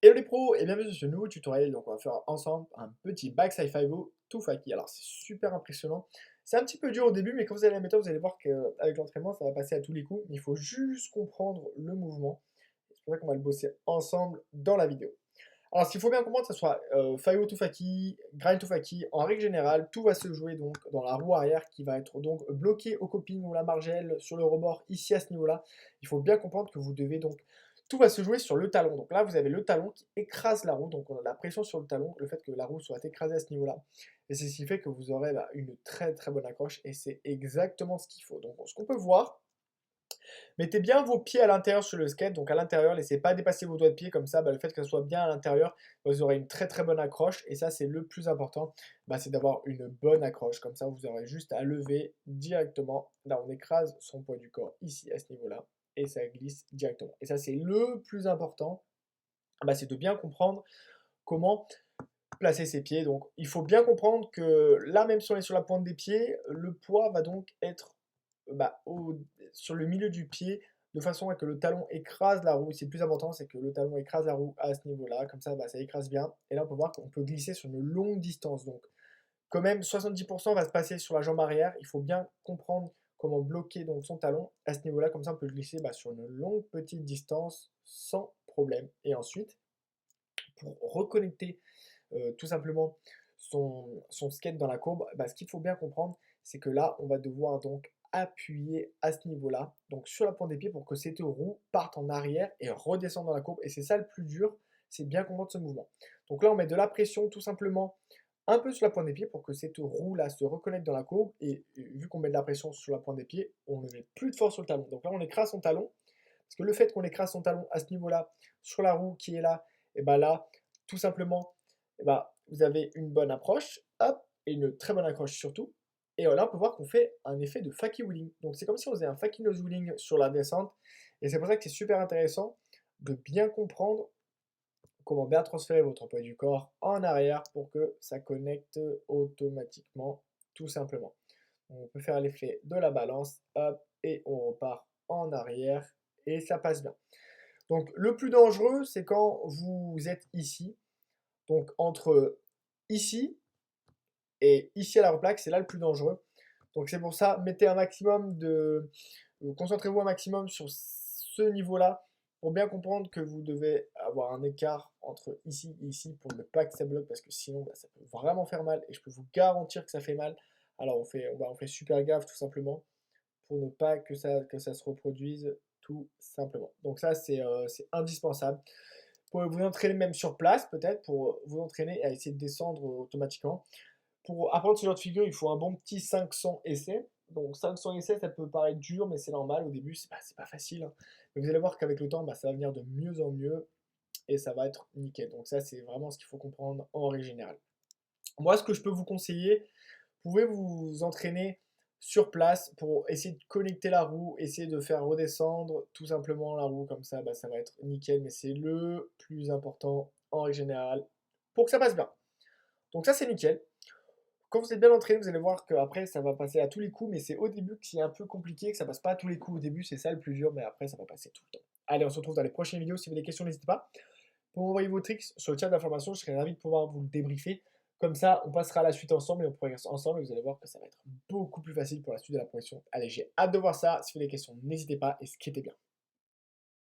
Hello les pros et bienvenue sur ce nouveau tutoriel. Donc on va faire ensemble un petit backside 5-0 to Faki. Alors c'est super impressionnant. C'est un petit peu dur au début, mais quand vous allez la méthode, vous allez voir qu'avec l'entraînement, ça va passer à tous les coups. Il faut juste comprendre le mouvement. C'est pour ça qu'on va le bosser ensemble dans la vidéo. Alors ce qu'il faut bien comprendre, que ce soit 5-0 to Faki, grind to Faki, en règle générale, tout va se jouer donc dans la roue arrière qui va être donc bloquée au coping ou la margelle sur le rebord ici à ce niveau-là. Il faut bien comprendre que vous devez donc tout va se jouer sur le talon. Donc là, vous avez le talon qui écrase la roue. Donc on a la pression sur le talon, le fait que la roue soit écrasée à ce niveau-là. Et c'est ce qui fait que vous aurez une très très bonne accroche. Et c'est exactement ce qu'il faut. Donc ce qu'on peut voir, mettez bien vos pieds à l'intérieur sur le skate. Donc à l'intérieur, laissez pas dépasser vos doigts de pied. Comme ça, le fait que ce soit bien à l'intérieur, vous aurez une très très bonne accroche. Et ça, c'est le plus important. C'est d'avoir une bonne accroche. Comme ça, vous aurez juste à lever directement. Là, on écrase son poids du corps ici à ce niveau-là et ça glisse directement. Et ça, c'est le plus important, c'est de bien comprendre comment placer ses pieds. Donc, il faut bien comprendre que là, même si on est sur la pointe des pieds, le poids va donc être sur le milieu du pied, de façon à que le talon écrase la roue. C'est le plus important, c'est que le talon écrase la roue à ce niveau-là. Comme ça, ça écrase bien. Et là, on peut voir qu'on peut glisser sur une longue distance. Donc, quand même, 70% va se passer sur la jambe arrière. Il faut bien comprendre comment bloquer donc son talon à ce niveau-là. Comme ça, on peut glisser sur une longue petite distance sans problème. Et ensuite, pour reconnecter tout simplement son skate dans la courbe, ce qu'il faut bien comprendre, c'est que là, on va devoir donc appuyer à ce niveau-là, donc sur la pointe des pieds pour que cette roue parte en arrière et redescende dans la courbe. Et c'est ça le plus dur, c'est bien comprendre ce mouvement. Donc là, on met de la pression tout simplement un peu sur la pointe des pieds pour que cette roue-là se reconnecte dans la courbe. Et vu qu'on met de la pression sur la pointe des pieds, on ne met plus de force sur le talon. Donc là, on écrase son talon. Parce que le fait qu'on écrase son talon à ce niveau-là, sur la roue qui est là, et là, tout simplement, vous avez une bonne approche, hop, et une très bonne accroche surtout. Et là, on peut voir qu'on fait un effet de Faki Wheeling. Donc c'est comme si on faisait un Faki Nose Wheeling sur la descente. Et c'est pour ça que c'est super intéressant de bien comprendre comment bien transférer votre poids du corps en arrière pour que ça connecte automatiquement, tout simplement. On peut faire l'effet de la balance, hop, et on repart en arrière, et ça passe bien. Donc le plus dangereux, c'est quand vous êtes ici, donc entre ici et ici à la replaque, c'est là le plus dangereux. Donc c'est pour ça, mettez un maximum de... Concentrez-vous un maximum sur ce niveau-là, pour bien comprendre que vous devez avoir un écart entre ici et ici pour ne pas que ça bloque, parce que sinon ça peut vraiment faire mal, et je peux vous garantir que ça fait mal. Alors on fait super gaffe tout simplement, pour ne pas que ça se reproduise tout simplement. Donc ça, c'est indispensable. Vous pouvez vous entraîner même sur place, peut-être, pour vous entraîner à essayer de descendre automatiquement. Pour apprendre ce genre de figure, il faut un bon petit 500 essais. Donc 500 essais, ça peut paraître dur, mais c'est normal. Au début, c'est pas facile, hein. Mais vous allez voir qu'avec le temps, ça va venir de mieux en mieux et ça va être nickel. Donc ça, c'est vraiment ce qu'il faut comprendre en règle générale. Moi, ce que je peux vous conseiller, vous pouvez vous entraîner sur place pour essayer de connecter la roue, essayer de faire redescendre tout simplement la roue, comme ça, ça va être nickel, mais c'est le plus important en règle générale pour que ça passe bien. Donc ça, c'est nickel. Quand vous êtes bien entraîné, vous allez voir qu'après, ça va passer à tous les coups, mais c'est au début que c'est un peu compliqué, que ça passe pas à tous les coups au début, c'est ça le plus dur, mais après, ça va passer tout le temps. Allez, on se retrouve dans les prochaines vidéos. Si vous avez des questions, n'hésitez pas. Pour m'envoyer vos tricks sur le chat d'information, je serais ravi de pouvoir vous le débriefer. Comme ça, on passera à la suite ensemble et on progresse ensemble. Et vous allez voir que ça va être beaucoup plus facile pour la suite de la progression. Allez, j'ai hâte de voir ça. Si vous avez des questions, n'hésitez pas et skatez bien.